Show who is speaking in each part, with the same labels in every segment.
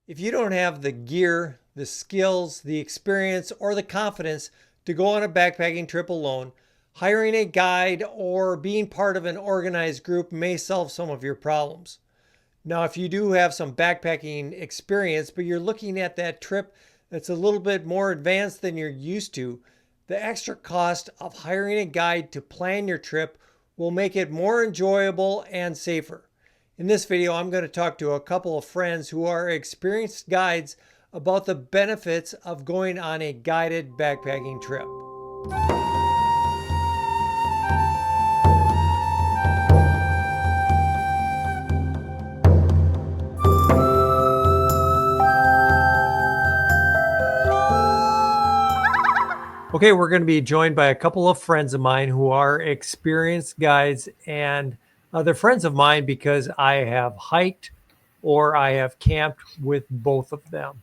Speaker 1: If you don't have the gear, the skills, the experience, or the confidence to go on a backpacking trip alone, hiring a guide or being part of an organized group may solve some of your problems. Now, if you do have some backpacking experience, but you're looking at that trip that's a little bit more advanced than you're used to, the extra cost of hiring a guide to plan your trip will make it more enjoyable and safer. In this video, I'm going to talk to a couple of friends who are experienced guides about the benefits of going on a guided backpacking trip. Okay, we're going to be joined by a couple of friends of mine who are experienced guides, and they're friends of mine because I have hiked or I have camped with both of them.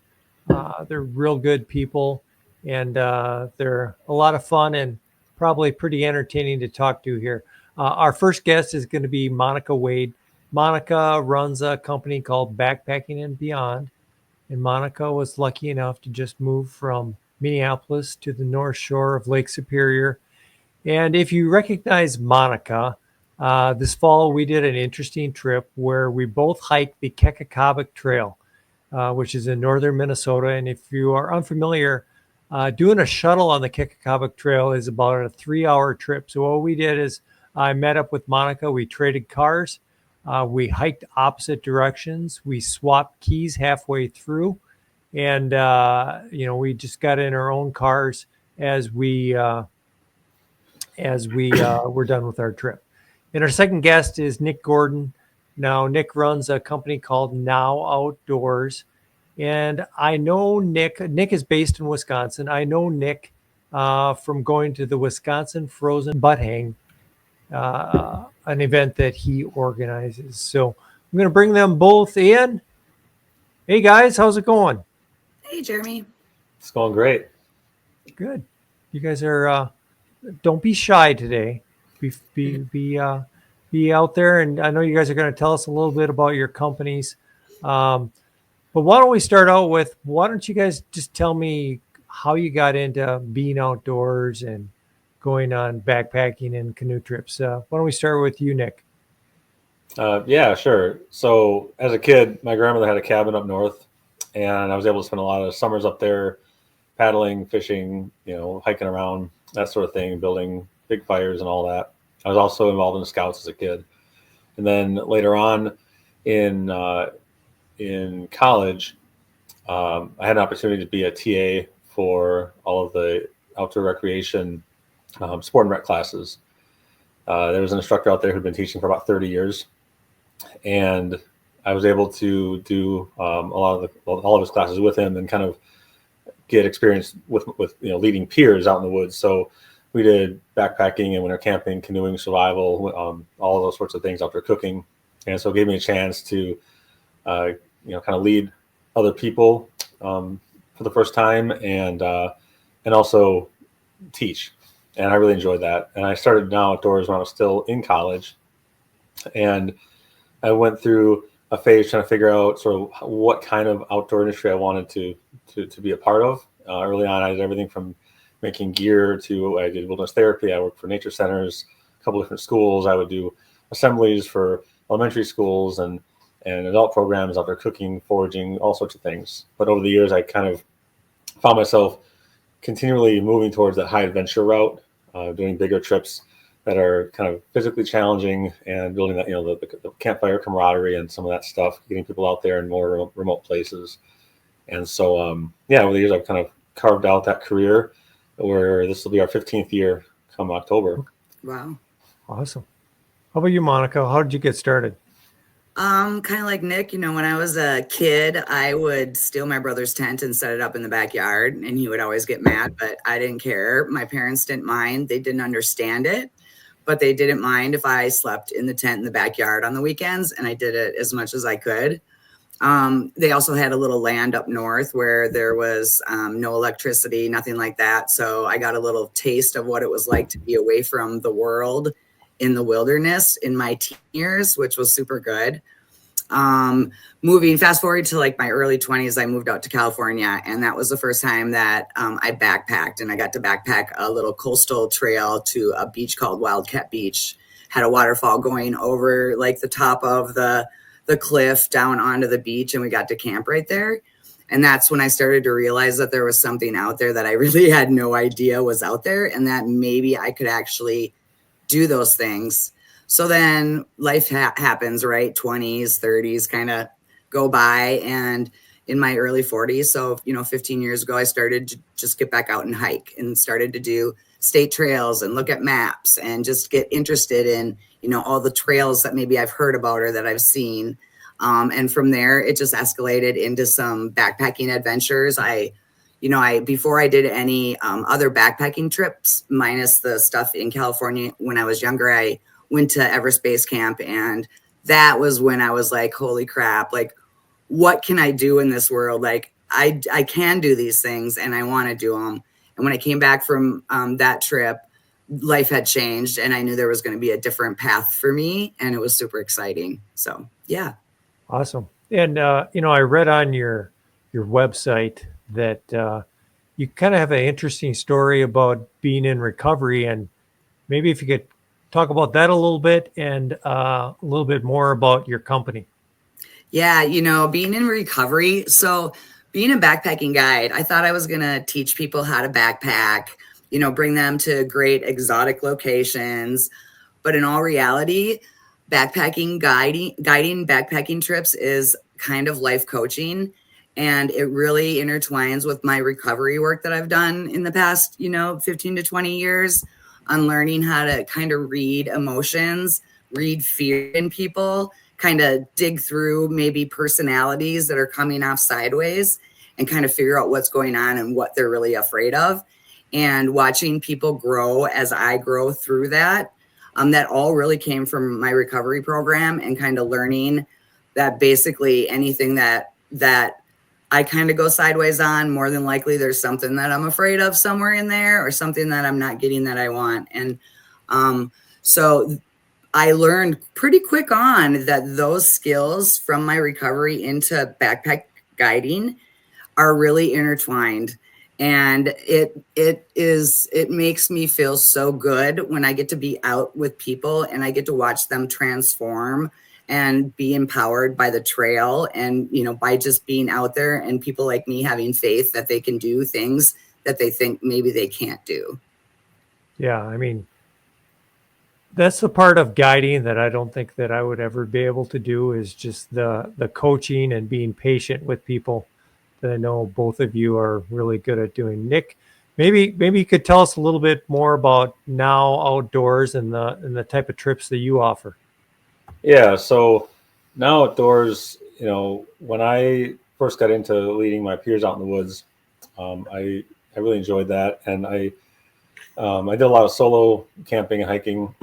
Speaker 1: They're real good people, and they're a lot of fun and probably pretty entertaining to talk to here. Our first guest is going to be Monica Wade. Monica runs a company called Backpacking and Beyond, and Monica was lucky enough to just move from Minneapolis to the North Shore of Lake Superior. And if you recognize Monica, this fall we did an interesting trip where we both hiked the Kekakabic Trail, which is in northern Minnesota. And if you are unfamiliar, doing a shuttle on the Kekakabic Trail is about a 3-hour trip. So what we did is I met up with Monica. We traded cars. We hiked opposite directions. We swapped keys halfway through. And, we just got in our own cars as we were done with our trip. And our second guest is Nick Gordon. Now, Nick runs a company called Now Outdoors. And I know Nick is based in Wisconsin. I know Nick from going to the Wisconsin Frozen Butt Hang, an event that he organizes. So I'm going to bring them both in. Hey, guys, how's it going?
Speaker 2: Hey, Jeremy.
Speaker 3: It's going great.
Speaker 1: Good. You guys are. Don't be shy today. Be out there, and I know you guys are going to tell us a little bit about your companies. But why don't we start out with? Why don't you guys just tell me how you got into being outdoors and going on backpacking and canoe trips? Why don't we start with you, Nick?
Speaker 3: Yeah, sure. So as a kid, my grandmother had a cabin up north, and I was able to spend a lot of summers up there paddling, fishing, hiking around, that sort of thing, building big fires and all that. I was also involved in the Scouts as a kid. And then later on in college, I had an opportunity to be a TA for all of the outdoor recreation sport and rec classes. There was an instructor out there who'd been teaching for about 30 years. And I was able to do all of his classes with him and kind of get experience with leading peers out in the woods. So we did backpacking and winter camping, canoeing, survival, all of those sorts of things, outdoor cooking, and so it gave me a chance to kind of lead other people for the first time and also teach. And I really enjoyed that. And I started Now Outdoors when I was still in college, and I went through a phase trying to figure out sort of what kind of outdoor industry I wanted to be a part of. Early on, I did everything from making gear to I did wilderness therapy. I worked for nature centers, a couple different schools. I would do assemblies for elementary schools and adult programs, outdoor cooking, foraging, all sorts of things. But over the years, I kind of found myself continually moving towards that high adventure route, doing bigger trips that are kind of physically challenging and building that, the campfire camaraderie and some of that stuff, getting people out there in more remote places. And so, over the years, I've kind of carved out that career where this will be our 15th year come October.
Speaker 2: Wow.
Speaker 1: Awesome. How about you, Monica? How did you get started?
Speaker 2: Kind of like Nick, when I was a kid, I would steal my brother's tent and set it up in the backyard, and he would always get mad, but I didn't care. My parents didn't mind. They didn't understand it, but they didn't mind if I slept in the tent in the backyard on the weekends, and I did it as much as I could. They also had a little land up north where there was no electricity, nothing like that. So I got a little taste of what it was like to be away from the world in the wilderness in my teen years, which was super good. Moving fast forward to like my early 20s, I moved out to California, and that was the first time that I backpacked, and I got to backpack a little coastal trail to a beach called Wildcat Beach. Had a waterfall going over like the top of the cliff down onto the beach, and we got to camp right there. And that's when I started to realize that there was something out there that I really had no idea was out there, and that maybe I could actually do those things. So then life happens, right? 20s, 30s kind of go by. And in my early 40s, so, 15 years ago, I started to just get back out and hike and started to do state trails and look at maps and just get interested in, all the trails that maybe I've heard about or that I've seen. And from there, it just escalated into some backpacking adventures. Before I did any other backpacking trips, minus the stuff in California when I was younger, I went to Everest Base Camp, and that was when I was like, holy crap, like, what can I do in this world? Like, I can do these things, and I want to do them. And when I came back from that trip, life had changed, and I knew there was going to be a different path for me, and it was super exciting. So, yeah.
Speaker 1: Awesome. And, I read on your website that you kind of have an interesting story about being in recovery, and maybe if you could talk about that a little bit and a little bit more about your company.
Speaker 2: Yeah, being in recovery. So being a backpacking guide, I thought I was going to teach people how to backpack, bring them to great exotic locations. But in all reality, guiding backpacking trips is kind of life coaching. And it really intertwines with my recovery work that I've done in the past, 15 to 20 years on learning how to kind of read emotions, read fear in people, kind of dig through maybe personalities that are coming off sideways and kind of figure out what's going on and what they're really afraid of. And watching people grow as I grow through that, that all really came from my recovery program, and kind of learning that basically anything that I kind of go sideways on, more than likely there's something that I'm afraid of somewhere in there, or something that I'm not getting that I want. And so I learned pretty quick on that those skills from my recovery into backpack guiding are really intertwined. And it makes me feel so good when I get to be out with people and I get to watch them transform and be empowered by the trail, and by just being out there, and people like me having faith that they can do things that they think maybe they can't do.
Speaker 1: Yeah, I mean, that's the part of guiding that I don't think that I would ever be able to do, is just the coaching and being patient with people that I know both of you are really good at doing. Nick, maybe you could tell us a little bit more about Now Outdoors and the type of trips that you offer.
Speaker 3: Yeah, so Now Outdoors, when I first got into leading my peers out in the woods, I really enjoyed that, and I did a lot of solo camping and hiking.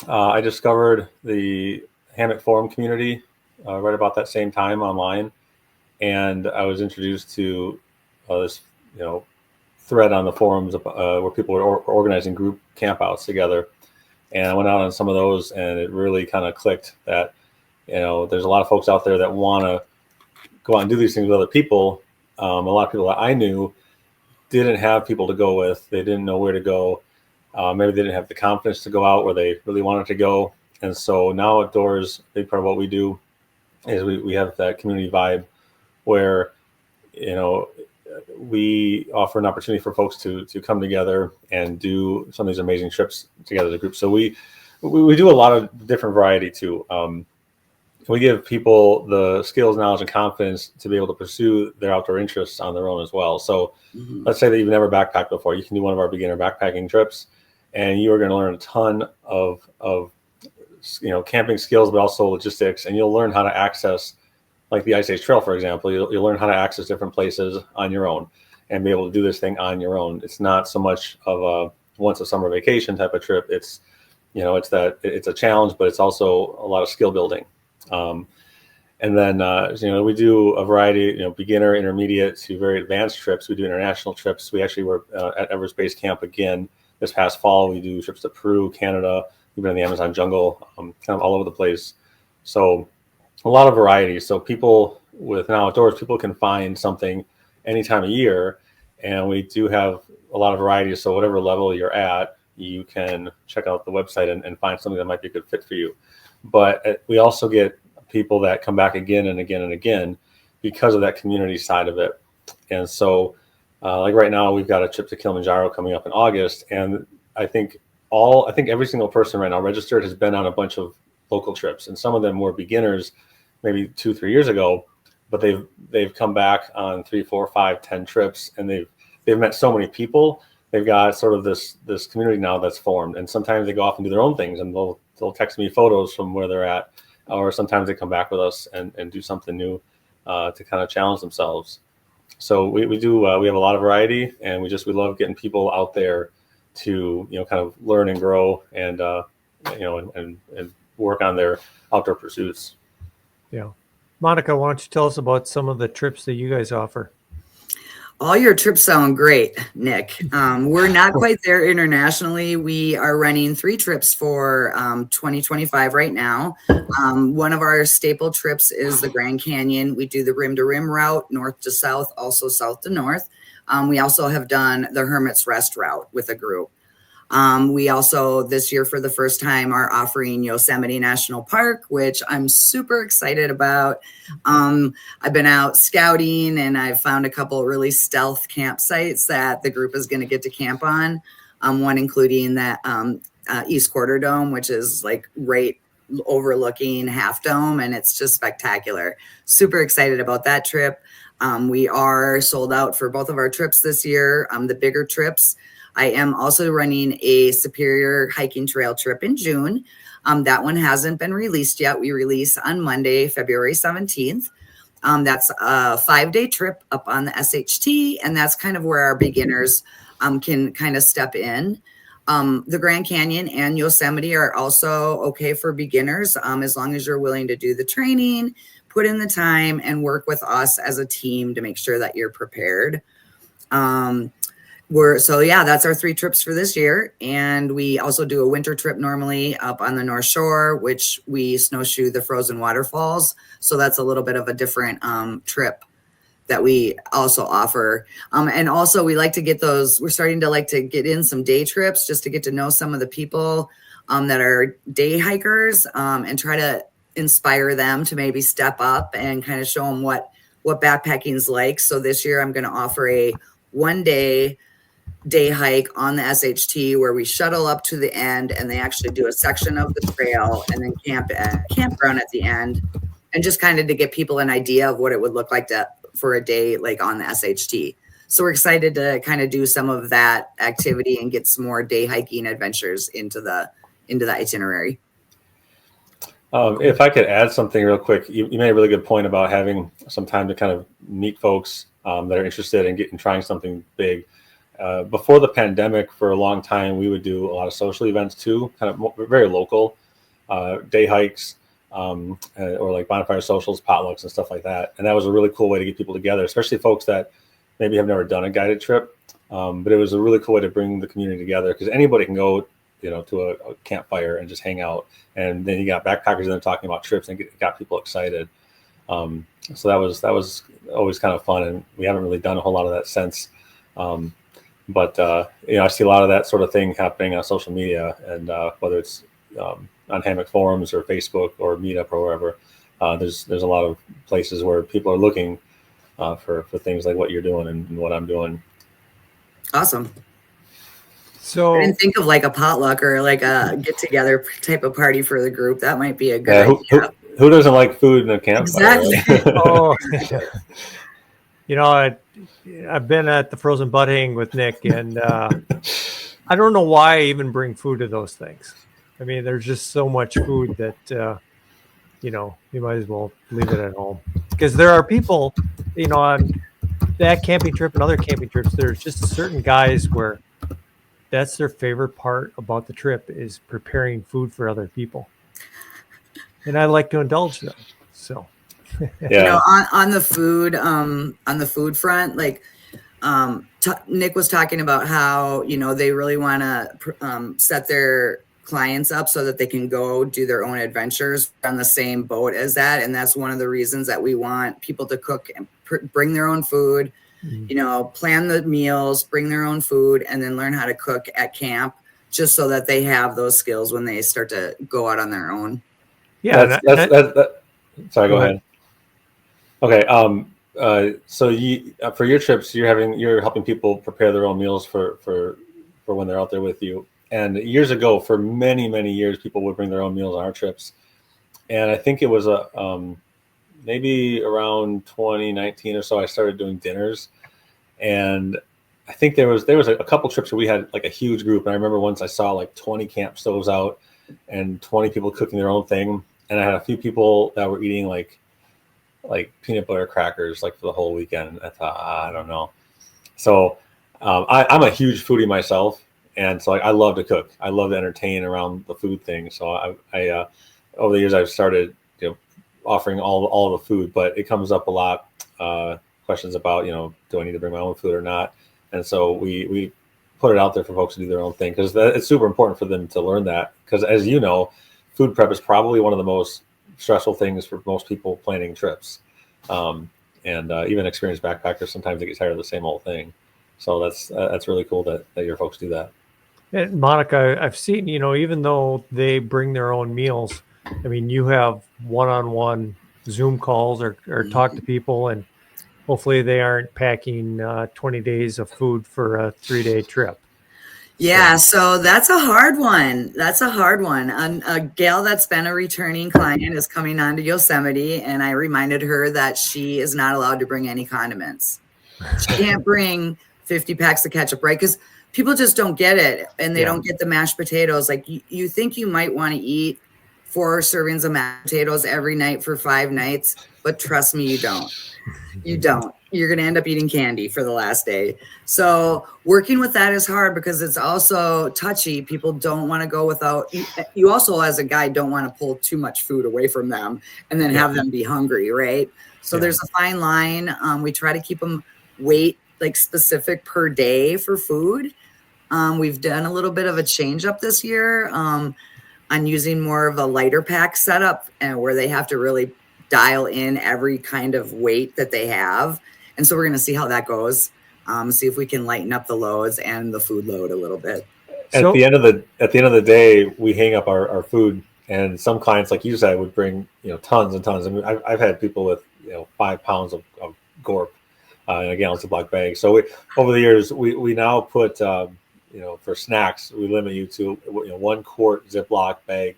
Speaker 3: I discovered the Hammock forum community right about that same time online, and I was introduced to this thread on the forums where people were organizing group campouts together. And I went out on some of those, and it really kind of clicked that, there's a lot of folks out there that want to go out and do these things with other people. A lot of people that I knew didn't have people to go with. They didn't know where to go. Maybe they didn't have the confidence to go out where they really wanted to go. And so Now Outdoors, a big part of what we do is we have that community vibe where, we offer an opportunity for folks to come together and do some of these amazing trips together as a group. So we do a lot of different variety too. We give people the skills, knowledge, and confidence to be able to pursue their outdoor interests on their own as well. So let's say that you've never backpacked before. You can do one of our beginner backpacking trips, and you are going to learn a ton of camping skills, but also logistics, and you'll learn how to access, like the Ice Age Trail, for example. You'll learn how to access different places on your own and be able to do this thing on your own. It's not so much of a once a summer vacation type of trip. It's it's a challenge, but it's also a lot of skill building. And then we do a variety, beginner, intermediate to very advanced trips. We do international trips. We actually were at Everest Base Camp again this past fall. We do trips to Peru, Canada. We've been in the Amazon jungle, kind of all over the place. So a lot of variety. So people with now outdoors, people can find something any time of year, and we do have a lot of variety. So whatever level you're at, you can check out the website and find something that might be a good fit for you. But we also get people that come back again and again and again because of that community side of it. And so like right now, we've got a trip to Kilimanjaro coming up in August, and I think every single person right now registered has been on a bunch of local trips, and some of them were beginners maybe 2-3 years ago, but they've come back on 3, 4, 5, 10 trips, and they've met so many people. They've got sort of this community now that's formed, and sometimes they go off and do their own things, and they'll text me photos from where they're at, or sometimes they come back with us and do something new to kind of challenge themselves. So we have a lot of variety, and we love getting people out there to kind of learn and grow and and work on their outdoor pursuits.
Speaker 1: Yeah. Monica, why don't you tell us about some of the trips that you guys offer?
Speaker 2: All your trips sound great, Nick. We're not quite there internationally. We are running 3 trips for 2025 right now. One of our staple trips is the Grand Canyon. We do the rim to rim route, north to south, also south to north. We also have done the Hermit's Rest route with a group. We also, this year for the first time, are offering Yosemite National Park, which I'm super excited about. I've been out scouting, and I've found a couple really stealth campsites that the group is going to get to camp on. One including that East Quarter Dome, which is like right overlooking Half Dome, and it's just spectacular. Super excited about that trip. We are sold out for both of our trips this year, the bigger trips. I am also running a Superior hiking trail trip in June. That one hasn't been released yet. We release on Monday, February 17th. That's a 5-day trip up on the SHT, and that's kind of where our beginners can kind of step in. The Grand Canyon and Yosemite are also okay for beginners, as long as you're willing to do the training, put in the time, and work with us as a team to make sure that you're prepared. That's our 3 trips for this year. And we also do a winter trip normally up on the North Shore, which we snowshoe the frozen waterfalls. So that's a little bit of a different trip that we also offer. And also we like to get those, we're starting to get in some day trips just to get to know some of the people that are day hikers and try to inspire them to maybe step up and kind of show them what backpacking's like. So this year I'm going to offer a 1-day hike on the SHT where we shuttle up to the end, and they actually do a section of the trail and then camp at campground at the end, and just kind of to get people an idea of what it would look like for a day like on the SHT. So we're excited to kind of do some of that activity and get some more day hiking adventures into the itinerary.
Speaker 3: If I could add something real quick, you made a really good point about having some time to kind of meet folks that are interested in trying something big. Before the pandemic, for a long time, we would do a lot of social events too, kind of very local, day hikes, or like bonfire socials, potlucks, and stuff like that. And that was a really cool way to get people together, especially folks that maybe have never done a guided trip. But it was a really cool way to bring the community together, because anybody can go, to a campfire and just hang out. And then you got backpackers in there talking about trips, and got people excited. So that was always kind of fun, and we haven't really done a whole lot of that since. But I see a lot of that sort of thing happening on social media, and whether it's on Hammock forums or Facebook or Meetup or wherever, there's a lot of places where people are looking for things like what you're doing and what I'm doing.
Speaker 2: Awesome.
Speaker 1: So
Speaker 2: I didn't think of like a potluck or like a get together type of party for the group. That might be a good idea.
Speaker 3: Who doesn't like food in a campfire?
Speaker 2: Exactly.
Speaker 1: Oh, I've been at the Frozen Butt Hang with Nick, and I don't know why I even bring food to those things. I mean, there's just so much food that, you might as well leave it at home. Because there are people, on that camping trip and other camping trips, there's just certain guys where that's their favorite part about the trip is preparing food for other people. And I like to indulge them. So,
Speaker 3: yeah.
Speaker 2: On the food front, like Nick was talking about how, they really want to set their clients up so that they can go do their own adventures on the same boat as that. And that's one of the reasons that we want people to cook and bring their own food, you know, plan the meals, bring their own food, and then learn how to cook at camp, just so that they have those skills when they start to go out on their own.
Speaker 1: Yeah.
Speaker 3: Sorry, go ahead. Okay. So you, for your trips, you're helping people prepare their own meals for when they're out there with you. And years ago, for many, many years, people would bring their own meals on our trips. And I think it was maybe around 2019 or so, I started doing dinners. And I think there was a couple trips where we had like a huge group. And I remember once I saw like 20 camp stoves out and 20 people cooking their own thing. And I had a few people that were eating like peanut butter crackers like for the whole weekend. I thought, I don't know. So I'm a huge foodie myself. And so I love to cook. I love to entertain around the food thing. So I over the years, I've started, you know, offering all the food, but it comes up a lot, questions about, you know, do I need to bring my own food or not? And so we put it out there for folks to do their own thing, because it's super important for them to learn that. Because as you know, food prep is probably one of the most stressful things for most people planning trips. And even experienced backpackers, sometimes they get tired of the same old thing. So that's really cool that your folks do that.
Speaker 1: And Monica, I've seen, you know, even though they bring their own meals, I mean, you have one-on-one Zoom calls or talk to people, and hopefully they aren't packing 20 days of food for a 3-day trip.
Speaker 2: Yeah, so that's a hard one. That's a hard one. A gal that's been a returning client is coming on to Yosemite, and I reminded her that she is not allowed to bring any condiments. She can't bring 50 packs of ketchup, right? Because people just don't get it, and they don't get the mashed potatoes. Like you think you might want to eat 4 servings of mashed potatoes every night for 5 nights, but trust me, you don't. You don't. You're going to end up eating candy for the last day. So working with that is hard because it's also touchy. People don't want to go without. You also, as a guy, don't want to pull too much food away from them and then have them be hungry, right? So there's a fine line. We try to keep them weight like specific per day for food. We've done a little bit of a change up this year on using more of a lighter pack setup, and where they have to really dial in every kind of weight that they have. And so we're going to see how that goes. See if we can lighten up the loads and the food load a little bit.
Speaker 3: At the end of the day, we hang up our food, and some clients, like you said, would bring, you know, tons and tons. I mean, I've had people with, you know, 5 pounds of gorp in a gallon Ziploc bag. So over the years, we now put, you know, for snacks, we limit you to, you know, 1 quart Ziploc bag,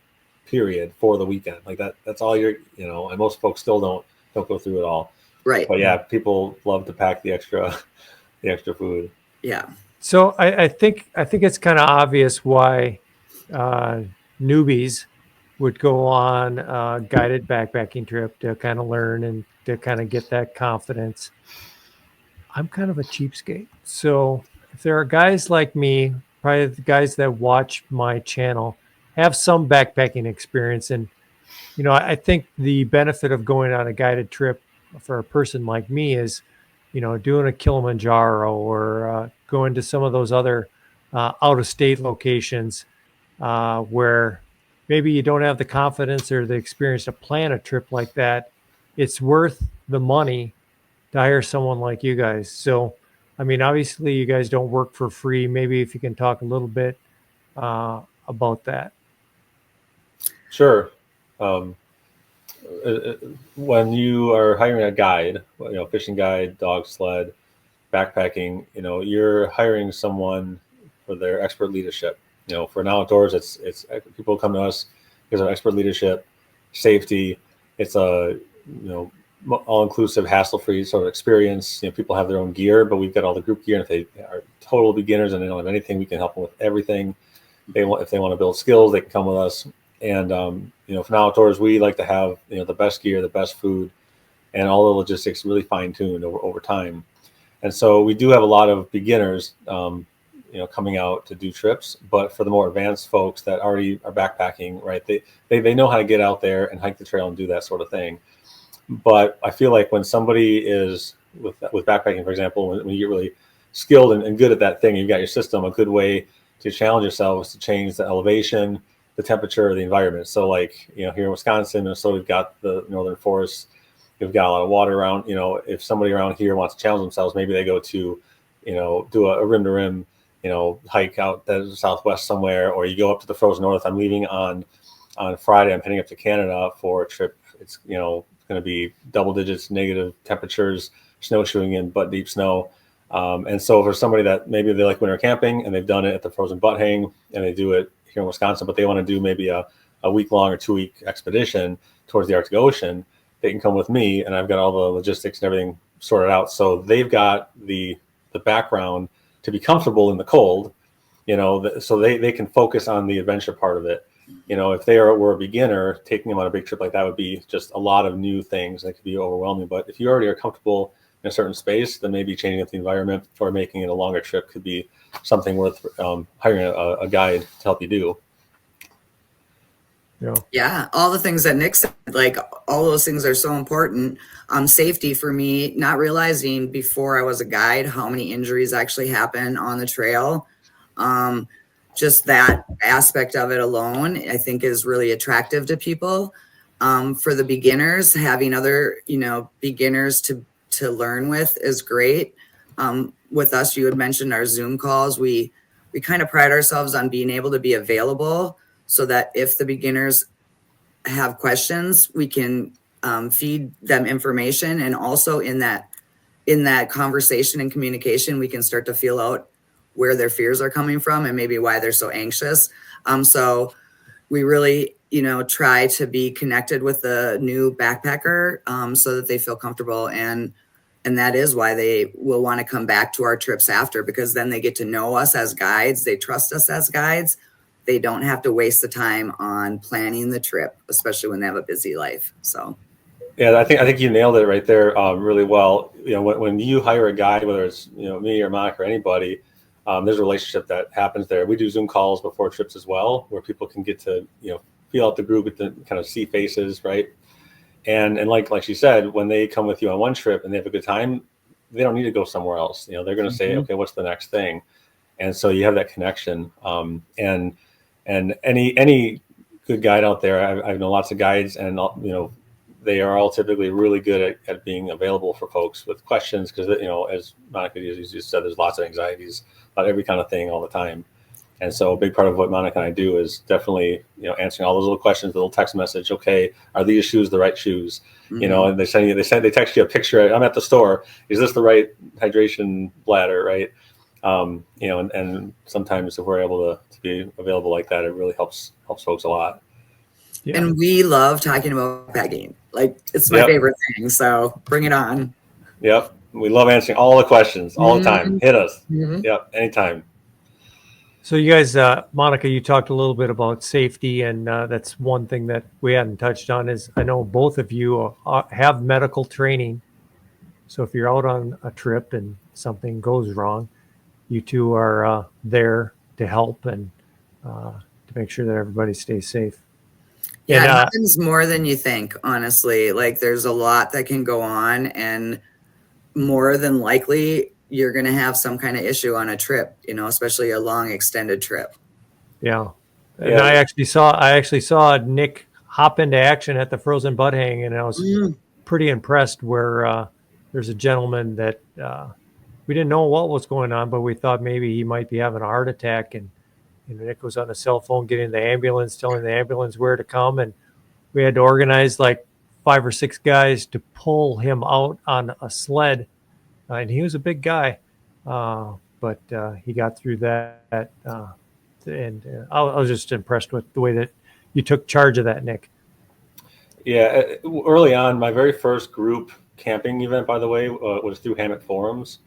Speaker 3: period, for the weekend. Like that's all you're, you know, and most folks still don't go through it all.
Speaker 2: Right.
Speaker 3: But yeah, people love to pack the extra food.
Speaker 2: Yeah.
Speaker 1: So I think it's kind of obvious why newbies would go on a guided backpacking trip to kind of learn and to kind of get that confidence. I'm kind of a cheapskate. So if there are guys like me, probably the guys that watch my channel, have some backpacking experience. And, you know, I think the benefit of going on a guided trip for a person like me is, you know, doing a Kilimanjaro or going to some of those other out-of-state locations where maybe you don't have the confidence or the experience to plan a trip like that. It's worth the money to hire someone like you guys. So, I mean, obviously you guys don't work for free. Maybe if you can talk a little bit about that.
Speaker 3: Sure. When you are hiring a guide, you know, fishing guide, dog sled, backpacking, you know, you're hiring someone for their expert leadership. You know, for an outdoors, it's people come to us because of expert leadership, safety. It's a, you know, all-inclusive, hassle-free sort of experience. You know, people have their own gear, but we've got all the group gear. And if they are total beginners and they don't have anything, we can help them with everything. If they want to build skills, they can come with us. And you know, for outdoors, we like to have, you know, the best gear, the best food, and all the logistics really fine-tuned over time. And so we do have a lot of beginners, you know, coming out to do trips. But for the more advanced folks that already are backpacking, right, they know how to get out there and hike the trail and do that sort of thing. But I feel like when somebody is with backpacking, for example, when you get really skilled and good at that thing, you've got your system, a good way to challenge yourself is to change the elevation the temperature of the environment. So like, here in Wisconsin, Minnesota, we've got the northern forests. We've got a lot of water around. If somebody around here wants to challenge themselves, maybe they go to, do a rim to rim, hike out the Southwest somewhere, or you go up to the frozen north. I'm leaving on Friday. I'm heading up to Canada for a trip. It's, going to be double digits, negative temperatures, snowshoeing in butt deep snow. And so for somebody that maybe they like winter camping and they've done it at the frozen butt hang and they do it here in Wisconsin, but they want to do maybe a week-long or 2-week expedition towards the Arctic Ocean, they can come with me, and I've got all the logistics and everything sorted out. So they've got the background to be comfortable in the cold, so they can focus on the adventure part of it. If they were a beginner, taking them on a big trip like that would be just a lot of new things that could be overwhelming. But if you already are comfortable in a certain space, then maybe changing up the environment or making it a longer trip could be something worth hiring a guide to help you do.
Speaker 2: Yeah, all the things that Nick said, like all those things are so important. Safety for me, not realizing before I was a guide how many injuries actually happen on the trail. Just that aspect of it alone, I think, is really attractive to people. For the beginners, having other, beginners to learn with is great. With us, you had mentioned our Zoom calls. We kind of pride ourselves on being able to be available so that if the beginners have questions, we can feed them information. And also in that conversation and communication, we can start to feel out where their fears are coming from and maybe why they're so anxious. So we really, try to be connected with the new backpacker so that they feel comfortable. And that is why they will want to come back to our trips after, because then they get to know us as guides. They trust us as guides. They don't have to waste the time on planning the trip, especially when they have a busy life. So,
Speaker 3: yeah, I think you nailed it right there really well. When you hire a guide, whether it's me or Monica or anybody, there's a relationship that happens there. We do Zoom calls before trips as well, where people can get to feel out the group, get to kind of see faces, right? And like she said, when they come with you on one trip and they have a good time, they don't need to go somewhere else. They're going to say, okay, what's the next thing? And so you have that connection. And any good guide out there, I know lots of guides, and they are all typically really good at being available for folks with questions, because as Monica just said, there's lots of anxieties about every kind of thing all the time. And so a big part of what Monica and I do is definitely answering all those little questions, the little text message. Okay, are these shoes the right shoes? And they text you a picture. I'm at the store. Is this the right hydration bladder? Right. And sometimes if we're able to be available like that, it really helps folks a lot.
Speaker 2: Yeah. And we love talking about packing. Like, it's my favorite thing. So bring it on.
Speaker 3: Yep. We love answering all the questions all the time. Hit us. Yep. Anytime.
Speaker 1: So you guys, Monica, you talked a little bit about safety, and that's one thing that we hadn't touched on. Is I know both of you have medical training. So if you're out on a trip and something goes wrong, you two are there to help and to make sure that everybody stays safe.
Speaker 2: Yeah, it happens more than you think, honestly. Like, there's a lot that can go on, and more than likely you're going to have some kind of issue on a trip, especially a long extended trip.
Speaker 1: Yeah. And I actually saw Nick hop into action at the Frozen Butt Hang, and I was pretty impressed where there's a gentleman that we didn't know what was going on, but we thought maybe he might be having a heart attack, and Nick was on a cell phone getting the ambulance, telling the ambulance where to come, and we had to organize like 5 or 6 guys to pull him out on a sled. And he was a big guy, but he got through that. And I was just impressed with the way that you took charge of that, Nick.
Speaker 3: Yeah, early on, my very first group camping event, by the way, was through Hammock forums,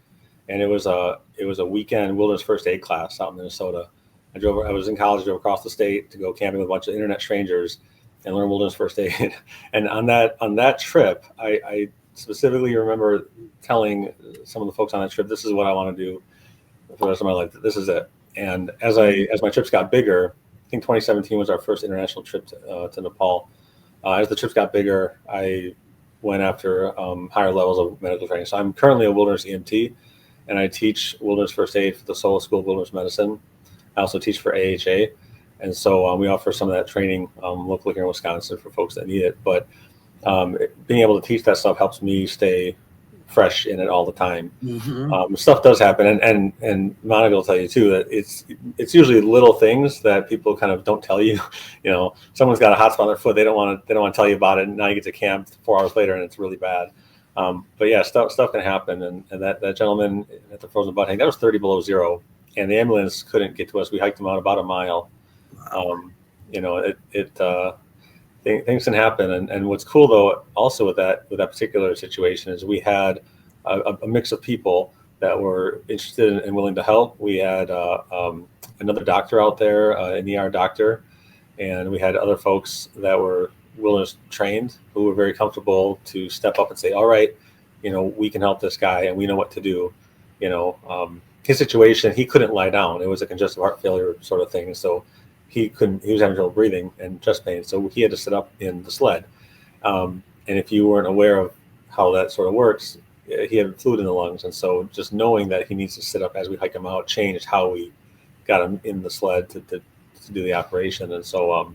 Speaker 3: and it was a weekend wilderness first aid class out in Minnesota. I was in college, drove across the state to go camping with a bunch of internet strangers and learn wilderness first aid. And on that trip, I specifically remember telling some of the folks on that trip, this is what I want to do for the rest of my life. This is it. And as my trips got bigger, I think 2017 was our first international trip to Nepal. As the trips got bigger, I went after higher levels of medical training. So I'm currently a wilderness EMT, and I teach wilderness first aid for the Solo School of Wilderness Medicine. I also teach for AHA. And so we offer some of that training locally here in Wisconsin for folks that need it. But being able to teach that stuff helps me stay fresh in it all the time. Stuff does happen, and Monica will tell you too that it's usually little things that people kind of don't tell you. Someone's got a hot spot on their foot, they don't want to tell you about it, and now you get to camp 4 hours later and it's really bad. But yeah, stuff can happen, and that gentleman at the frozen butt hang, that was 30 below zero, and the ambulance couldn't get to us. We hiked him out about a mile. Things can happen, and what's cool though also with that particular situation is we had a mix of people that were interested and willing to help. We had another doctor out there, an ER doctor, and we had other folks that were wilderness trained who were very comfortable to step up and say, all right, we can help this guy and we know what to do. His situation, he couldn't lie down. It was a congestive heart failure sort of thing, so he was having trouble breathing and chest pain, so he had to sit up in the sled. And if you weren't aware of how that sort of works, he had fluid in the lungs, and so just knowing that he needs to sit up as we hike him out changed how we got him in the sled to do the operation. And so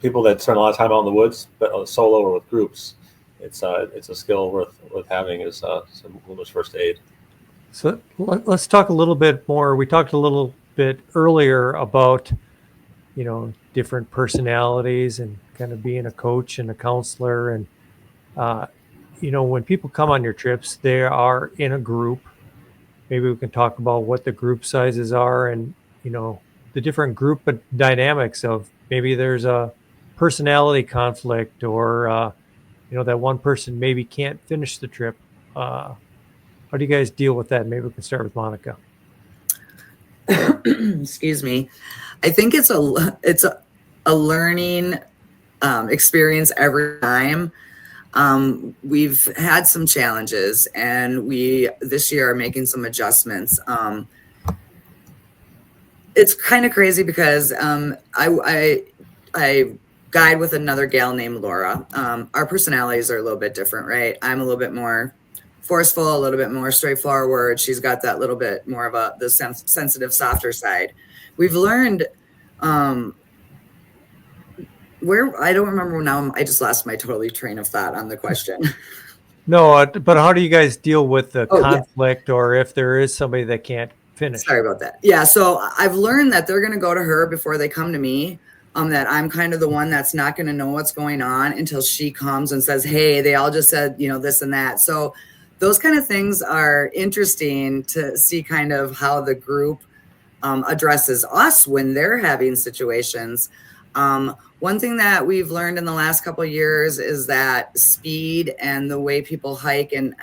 Speaker 3: people that spend a lot of time out in the woods, but solo or with groups, it's a skill worth having is some wilderness first aid.
Speaker 1: So let's talk a little bit more. We talked a little bit earlier about different personalities and kind of being a coach and a counselor. And, when people come on your trips, they are in a group. Maybe we can talk about what the group sizes are and, the different group dynamics of maybe there's a personality conflict or, that one person maybe can't finish the trip. How do you guys deal with that? Maybe we can start with Monica.
Speaker 2: Excuse me. I think it's a learning experience every time. We've had some challenges, and we this year are making some adjustments. It's kind of crazy because I guide with another gal named Laura. Our personalities are a little bit different, right? I'm a little bit more forceful, a little bit more straightforward. She's got that little bit more of the sensitive, softer side. We've learned where I don't remember now. I just lost my train of thought on the question.
Speaker 1: No, but how do you guys deal with the conflict, or if there is somebody that can't finish?
Speaker 2: Sorry about that. Yeah, so I've learned that they're going to go to her before they come to me. That I'm kind of the one that's not going to know what's going on until she comes and says, "Hey, they all just said this and that." So those kind of things are interesting to see kind of how the group addresses us when they're having situations. One thing that we've learned in the last couple of years is that speed and the way people hike and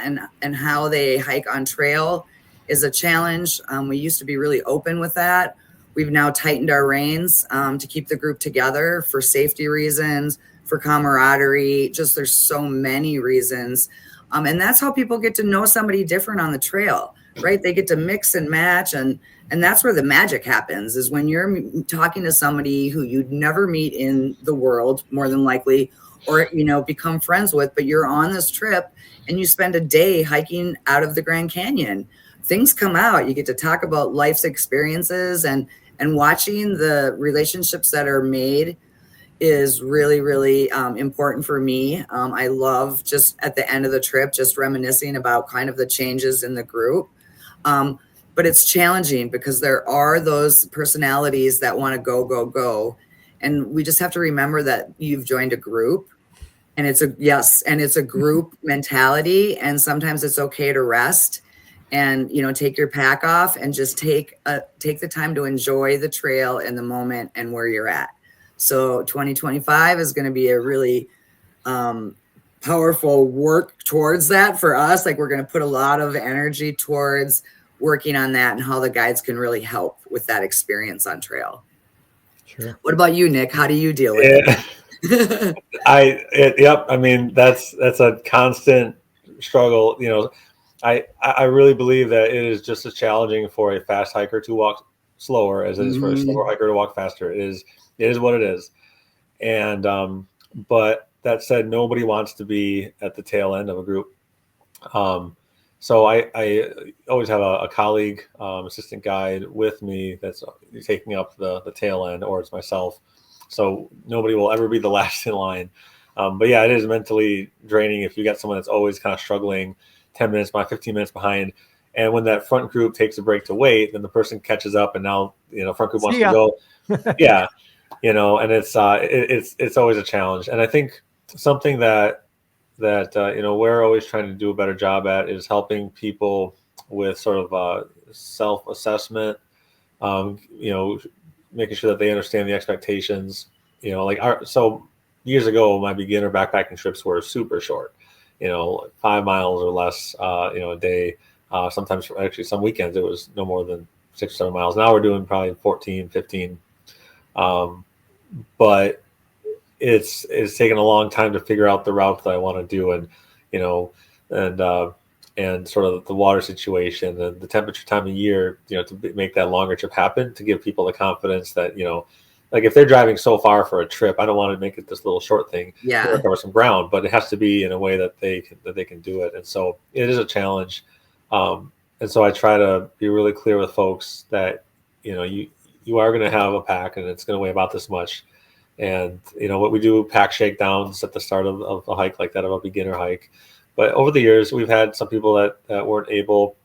Speaker 2: how they hike on trail is a challenge. We used to be really open with that. We've now tightened our reins to keep the group together for safety reasons, for camaraderie. Just there's so many reasons. And that's how people get to know somebody different on the trail, right? They get to mix and match. And that's where the magic happens, is when you're talking to somebody who you'd never meet in the world, more than likely, or, become friends with, but you're on this trip and you spend a day hiking out of the Grand Canyon. Things come out. You get to talk about life's experiences, and watching the relationships that are made is really, really important for me. I love just at the end of the trip, just reminiscing about kind of the changes in the group. But it's challenging because there are those personalities that want to go. And we just have to remember that you've joined a group, and it's a group mentality. And sometimes it's okay to rest and, take your pack off and just take the time to enjoy the trail and the moment and where you're at. So 2025 is going to be a really powerful work towards that for us. Like, we're going to put a lot of energy towards working on that and how the guides can really help with that experience on trail.
Speaker 1: Sure.
Speaker 2: What about you, Nick? How do you deal with it?
Speaker 3: Yep. I mean, that's a constant struggle. I really believe that it is just as challenging for a fast hiker to walk slower as it is for a slower hiker to walk faster. It is what it is. And, but that said, nobody wants to be at the tail end of a group. So I always have a colleague, assistant guide with me that's taking up the tail end, or it's myself. So nobody will ever be the last in line. But yeah, it is mentally draining if you got someone that's always kind of struggling, 10 minutes behind, 15 minutes behind. And when that front group takes a break to wait, then the person catches up, and now front group wants to go. Yeah, and it's always a challenge. And I think something that we're always trying to do a better job at is helping people with sort of self-assessment, making sure that they understand the expectations, so years ago, my beginner backpacking trips were super short, 5 miles or less, a day. Sometimes actually some weekends it was no more than 6 or 7 miles. Now we're doing probably 14, 15. But it's taken a long time to figure out the route that I want to do, and sort of the water situation and the temperature, time of year, to make that longer trip happen, to give people the confidence that, like if they're driving so far for a trip, I don't want to make it this little short thing.
Speaker 2: Yeah.
Speaker 3: Cover some ground, but it has to be in a way that they can do it. And so it is a challenge. And so I try to be really clear with folks that, you are going to have a pack, and it's going to weigh about this much. And, what we do, pack shakedowns at the start of a hike like that, of a beginner hike. But over the years, we've had some people that weren't able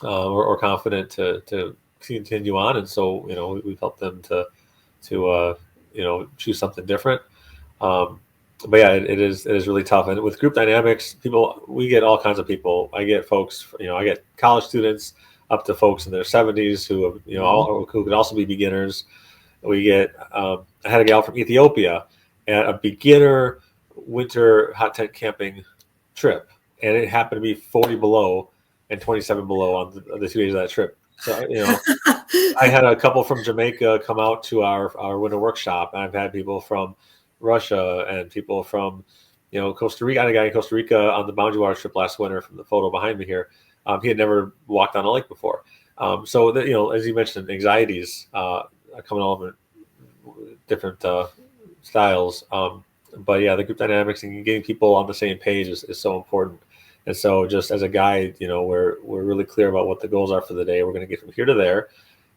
Speaker 3: or confident to continue on. And so, we've helped them to choose something different. But yeah, it is really tough. And with group dynamics, we get all kinds of people. I get folks, I get college students up to folks in their 70s who have, who could also be beginners. We get, I had a gal from Ethiopia at a beginner winter hot tent camping trip, and it happened to be 40 below and 27 below on the 2 days of that trip. So, I had a couple from Jamaica come out to our winter workshop, and I've had people from Russia and people from, Costa Rica. I had a guy in Costa Rica on the Boundary Water trip last winter, from the photo behind me here. He had never walked on a lake before. So that, as you mentioned, anxieties are coming all of different styles. But yeah, the group dynamics and getting people on the same page is so important. And so just as a guide, we're really clear about what the goals are for the day. We're going to get from here to there.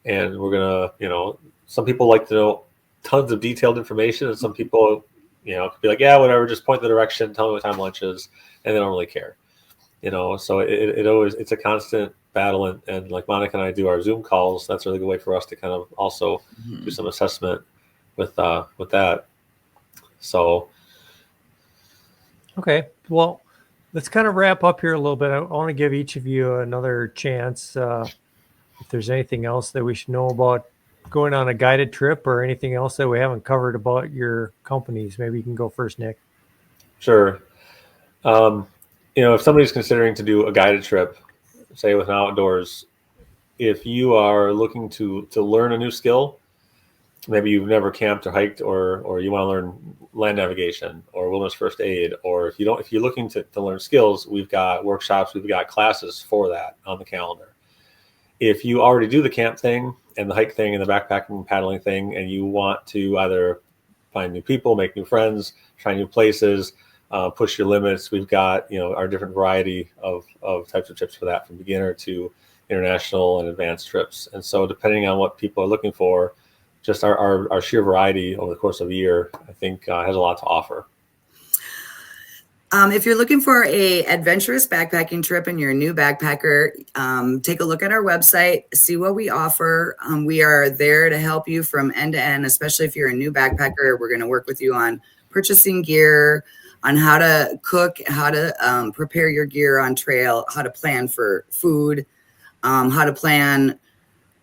Speaker 3: And we're going to, some people like to know tons of detailed information, and some people, could be like, yeah, whatever, just point the direction, tell me what time lunch is, and they don't really care. So it's a constant battle. And like Monica and I do our Zoom calls, that's a really good way for us to kind of also do some assessment with that. So.
Speaker 1: Okay. Well, let's kind of wrap up here a little bit. I want to give each of you another chance. If there's anything else that we should know about going on a guided trip, or anything else that we haven't covered about your companies, maybe you can go first, Nick.
Speaker 3: Sure. If somebody's considering to do a guided trip, say with an outdoors, if you are looking to learn a new skill, maybe you've never camped or hiked, or you want to learn land navigation or wilderness first aid, or if you're looking to learn skills, we've got workshops, we've got classes for that on the calendar. If you already do the camp thing and the hike thing and the backpacking and paddling thing, and you want to either find new people, make new friends, try new places, push your limits, we've got our different variety of types of trips for that, from beginner to international and advanced trips. And so depending on what people are looking for, just our sheer variety over the course of a year, I think has a lot to offer.
Speaker 2: If you're looking for a adventurous backpacking trip and you're a new backpacker, take a look at our website, see what we offer. We are there to help you from end to end, especially if you're a new backpacker. We're going to work with you on purchasing gear, on how to cook, how to prepare your gear on trail, how to plan for food, how to plan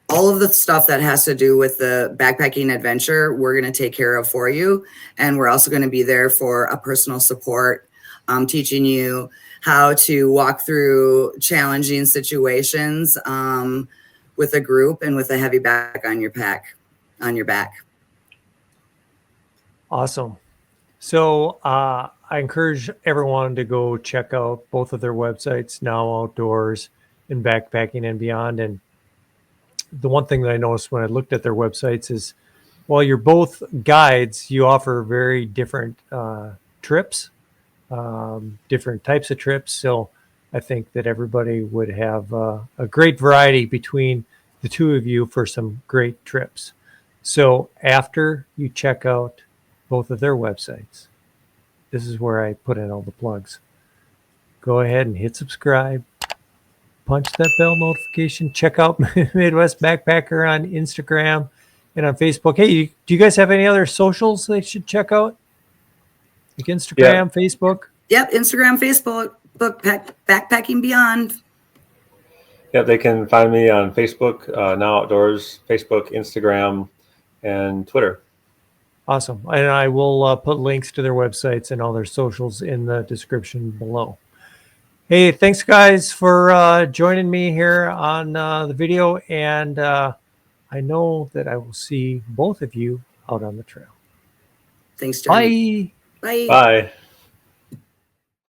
Speaker 2: all of the stuff that has to do with the backpacking adventure. We're going to take care of for you. And we're also going to be there for a personal support, teaching you how to walk through challenging situations with a group and with a heavy bag on your back.
Speaker 1: Awesome. So I encourage everyone to go check out both of their websites, Now Outdoors and Backpacking and Beyond. And the one thing that I noticed when I looked at their websites is, while you're both guides, you offer very different trips, different types of trips. So I think that everybody would have a great variety between the two of you for some great trips. So after you check out both of their websites, this is where I put in all the plugs. Go ahead and hit subscribe, punch that bell notification, check out Midwest Backpacker on Instagram and on Facebook. Hey, do you guys have any other socials they should check out? Like Instagram, Facebook?
Speaker 2: Yep, Instagram, Facebook, Backpacking Beyond.
Speaker 3: Yeah, they can find me on Facebook, Now Outdoors, Facebook, Instagram, and Twitter.
Speaker 1: Awesome. And I will put links to their websites and all their socials in the description below. Hey, thanks guys for joining me here on the video. And I know that I will see both of you out on the trail.
Speaker 2: Thanks, John.
Speaker 1: Bye.
Speaker 2: Bye.
Speaker 3: Bye.